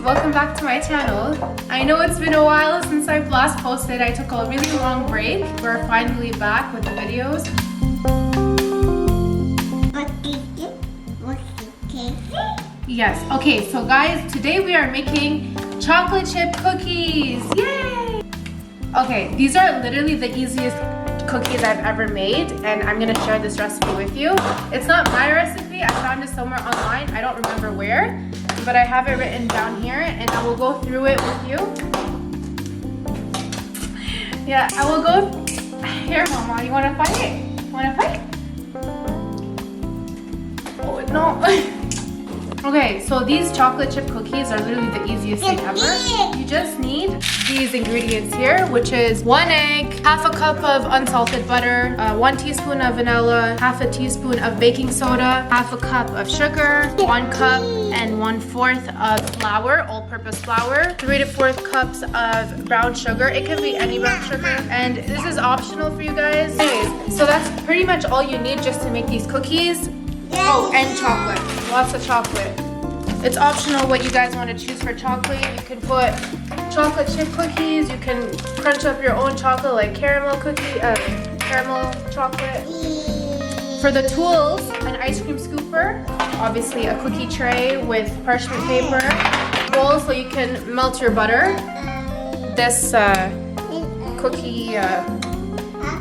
welcome back to my channel. I know it's been a while since I've last posted. I took a really long break. We're finally back with the videos. Yes, okay, so guys, today we are making chocolate chip cookies. Yay! Okay, these are literally the easiest cookies I've ever made, and I'm gonna share this recipe with you. It's not my recipe, I found it somewhere online. I don't remember where, but I have it written down here, and I will go through it with you. Yeah, I will go. Here, Mama, you wanna fight? Wanna fight? Oh, no. Okay, so these chocolate chip cookies are literally the easiest thing ever. You just need these ingredients here, which is 1 egg, half a cup of unsalted butter, 1 teaspoon of vanilla, half a teaspoon of baking soda, half a cup of sugar, 1 cup and 1/4 of flour, all-purpose flour, 3 to 4 cups of brown sugar. It can be any brown sugar, and this is optional for you guys. Anyways, so that's pretty much all you need just to make these cookies. Oh, and chocolate. Lots of chocolate. It's optional what you guys want to choose for chocolate. You can put chocolate chip cookies. You can crunch up your own chocolate like caramel chocolate. For the tools, an ice cream scooper, obviously a cookie tray with parchment paper, bowl so you can melt your butter. This cookie,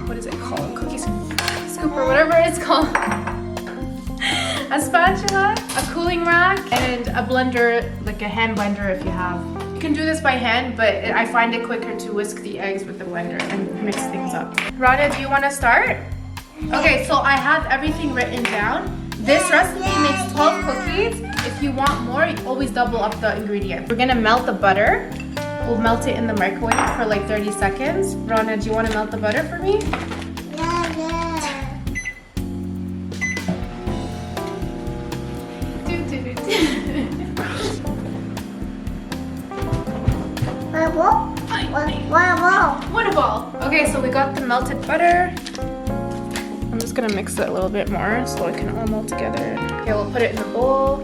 what is it called? Cookie scooper, whatever it's called. A spatula, a cooling rack, and a blender, like a hand blender if you have. You can do this by hand, but I find it quicker to whisk the eggs with the blender and mix things up. Rana, do you want to start? Okay, so I have everything written down. This recipe makes 12 cookies. If you want more, you always double up the ingredients. We're gonna melt the butter. We'll melt it in the microwave for like 30 seconds. Rana, do you want to melt the butter for me? What a ball! Okay, so we got the melted butter. I'm just gonna mix it a little bit more so it can all melt together. Okay, we'll put it in the bowl.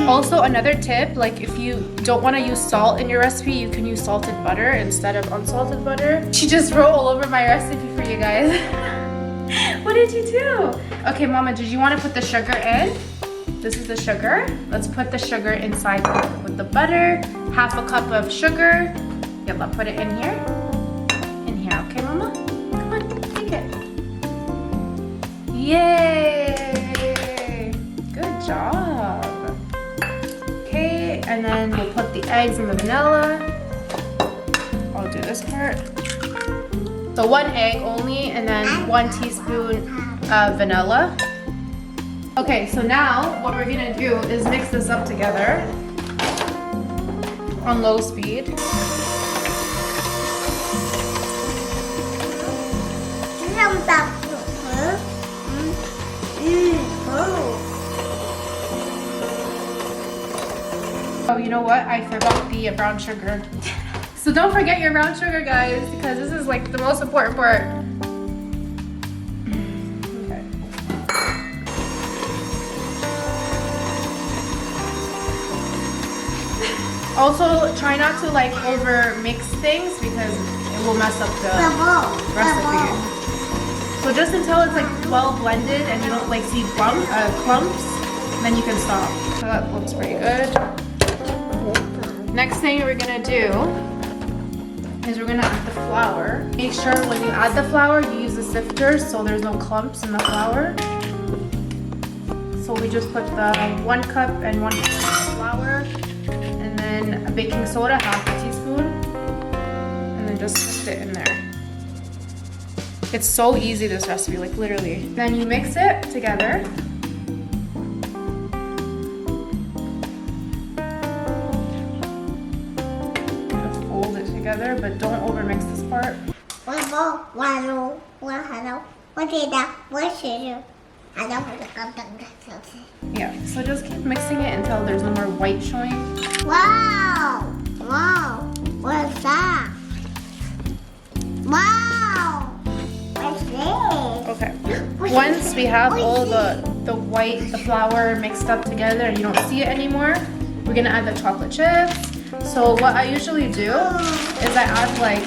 Also, another tip, like if you don't want to use salt in your recipe, you can use salted butter instead of unsalted butter. She just wrote all over my recipe for you guys. What did you do? Okay, Mama, did you want to put the sugar in? This is the sugar. Let's put the sugar inside with the butter. Half a cup of sugar. Yalla, put it in here. In here, okay, Mama? Come on, take it. Yay! Good job. Okay, and then we'll put the eggs and the vanilla. I'll do this part. So 1 egg only, and then 1 teaspoon of vanilla. Okay, so now what we're gonna do is mix this up together on low speed. Oh, you know what? I forgot the brown sugar. So don't forget your brown sugar, guys, because this is like the most important part. Also, try not to like over mix things because it will mess up the recipe. So just until it's like well blended and you don't like see clumps, then you can stop. So that looks pretty good. Next thing we're gonna do is we're gonna add the flour. Make sure when you add the flour, you use the sifter so there's no clumps in the flour. So we just put the 1 cup and 1 flour. And a baking soda, half a teaspoon, and then just mix it in there. It's so easy, this recipe, like literally. Then you mix it together. Just fold it together, but don't over mix this part. Yeah, so just keep mixing it until there's no more white showing. Wow! Wow! What's that? Wow! What's this? Okay. Once we have all the flour mixed up together and you don't see it anymore, we're gonna add the chocolate chips. So what I usually do is I add like,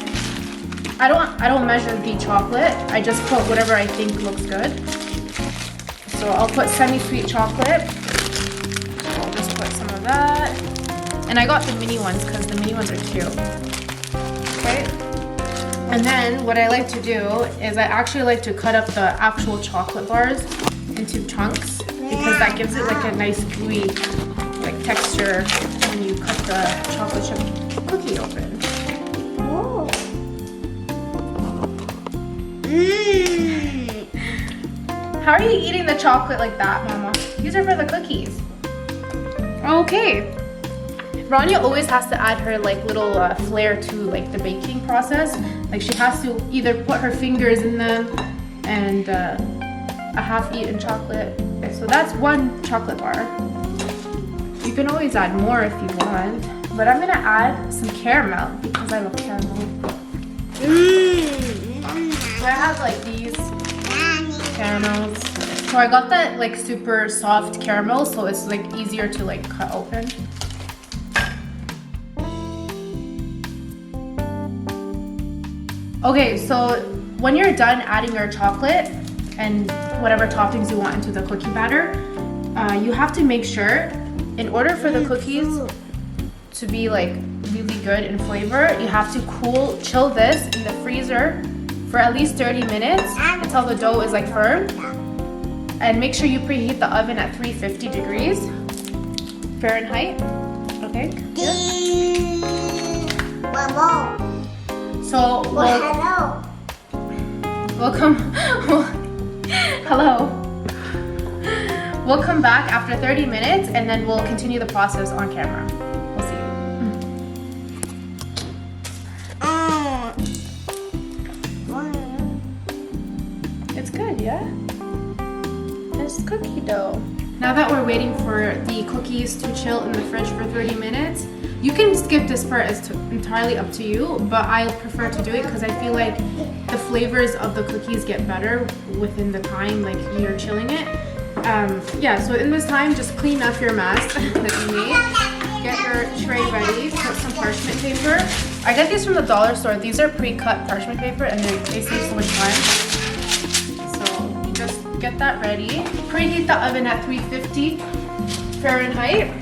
I don't measure the chocolate. I just put whatever I think looks good. So I'll put semi-sweet chocolate. So I'll just put some of that. And I got the mini ones because the mini ones are cute. Okay. And then what I like to do is I actually like to cut up the actual chocolate bars into chunks because that gives it like a nice gooey like texture when you cut the chocolate chip cookie open. Oh. How are you eating the chocolate like that, Mama? These are for the cookies. Okay. Rania always has to add her like little flair to like the baking process. Like she has to either put her fingers in them and a half-eaten chocolate. Okay, so that's one chocolate bar. You can always add more if you want, but I'm gonna add some caramel because I love caramel. So I have like these caramels. So I got that like super soft caramel, so it's like easier to like cut open. Okay, so when you're done adding your chocolate and whatever toppings you want into the cookie batter, you have to make sure, in order for the cookies to be like really good in flavor, you have to chill this in the freezer for at least 30 minutes until the dough is like firm. And make sure you preheat the oven at 350 degrees Fahrenheit. Okay. So Hello. Hello. We'll come back after 30 minutes and then we'll continue the process on camera. We'll see you. It's good, yeah? It's cookie dough. Now that we're waiting for the cookies to chill in the fridge for 30 minutes, you can skip this part, it's entirely up to you, but I prefer to do it because I feel like the flavors of the cookies get better within the time like you're chilling it. Yeah, so in this time, just clean up your mess that you made. Get your tray ready, put some parchment paper. I get these from the dollar store. These are pre-cut parchment paper and they save so much time. So just get that ready. Preheat the oven at 350 Fahrenheit.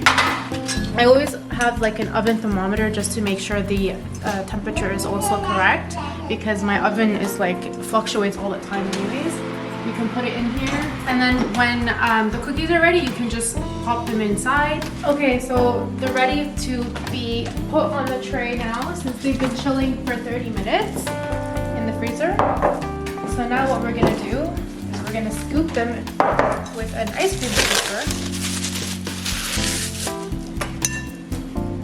I always have like an oven thermometer just to make sure the temperature is also correct because my oven is like fluctuates all the time anyways. You can put it in here and then when the cookies are ready you can just pop them inside. Okay, so they're ready to be put on the tray now since they've been chilling for 30 minutes in the freezer. So now what we're gonna do is we're gonna scoop them with an ice cream scooper.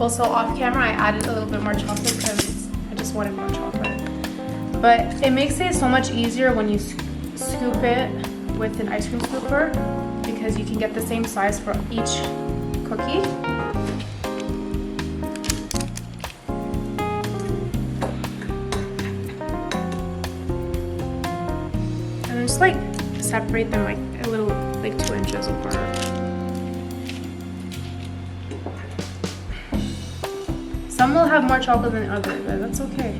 Also off camera I added a little bit more chocolate because I just wanted more chocolate. But it makes it so much easier when you scoop it with an ice cream scooper because you can get the same size for each cookie. And just like separate them like a little, like 2 inches apart. Some will have more chocolate than others, but that's okay.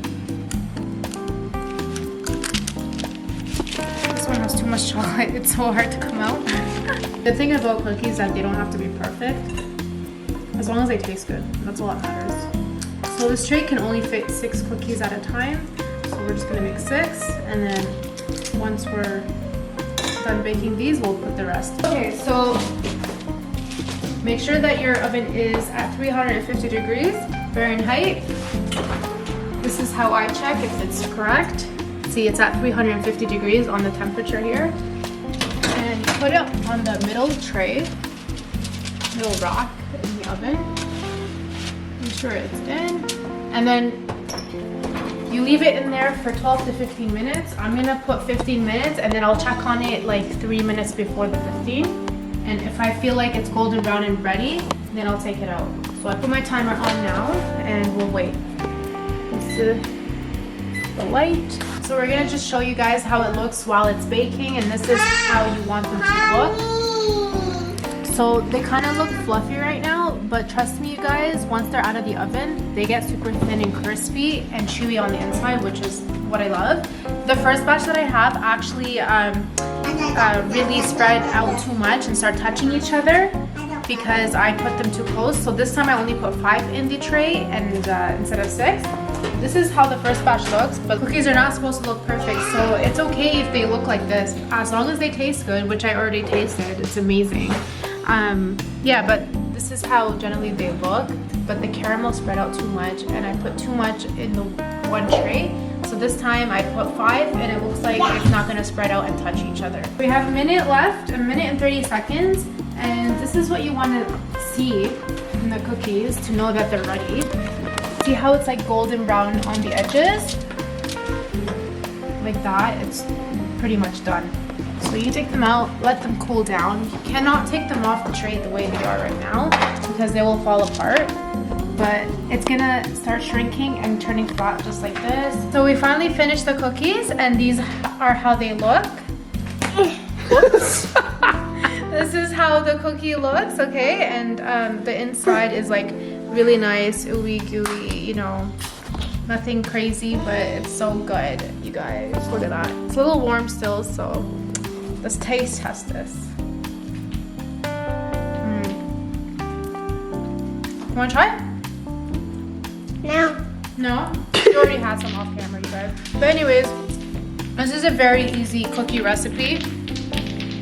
This one has too much chocolate. It's so hard to come out. The thing about cookies is that they don't have to be perfect. As long as they taste good, that's all that matters. So this tray can only fit 6 cookies at a time. So we're just gonna make 6, and then once we're done baking these, we'll put the rest. Okay, so make sure that your oven is at 350 degrees Fahrenheit. This is how I check if it's correct. See, it's at 350 degrees on the temperature here. And put it on the middle tray, middle rack in the oven. Make sure it's in. And then you leave it in there for 12 to 15 minutes. I'm gonna put 15 minutes and then I'll check on it like 3 minutes before the 15. And if I feel like it's golden brown and ready, then I'll take it out. So I put my timer on now and we'll wait. This is the light. So we're gonna just show you guys how it looks while it's baking, and this is how you want them to look. So they kind of look fluffy right now, but trust me you guys, once they're out of the oven, they get super thin and crispy and chewy on the inside, which is what I love. The first batch that I have actually really spread out too much and start touching each other because I put them too close. So this time I only put 5 in the tray and instead of 6. This is how the first batch looks, but cookies are not supposed to look perfect, so it's okay if they look like this as long as they taste good, which I already tasted. It's amazing. Yeah, but this is how generally they look, but the caramel spread out too much and I put too much in the one tray. So this time I put 5 and it looks like it's not going to spread out and touch each other. We have a minute left, a minute and 30 seconds, and this is what you want to see in the cookies to know that they're ready. See how it's like golden brown on the edges? Like that, it's pretty much done. So you take them out, let them cool down. You cannot take them off the tray the way they are right now because they will fall apart. But it's gonna start shrinking and turning flat just like this. So we finally finished the cookies and these are how they look. Whoops. This is how the cookie looks, okay? And the inside is like really nice, ooey gooey, you know, nothing crazy, but it's so good, you guys. Look at that. It's a little warm still, so let's taste test this. You wanna try it? No. No? You already had some off camera, you guys. But anyways, this is a very easy cookie recipe.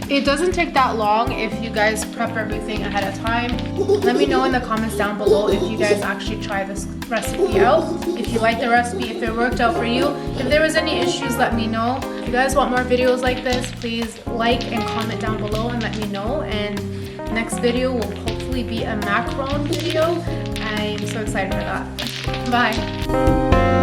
It doesn't take that long if you guys prep everything ahead of time. Let me know in the comments down below if you guys actually try this recipe out. If you like the recipe, if it worked out for you. If there was any issues, let me know. If you guys want more videos like this, please like and comment down below and let me know. And next video will hopefully be a macaron video. I'm so excited for that. Bye.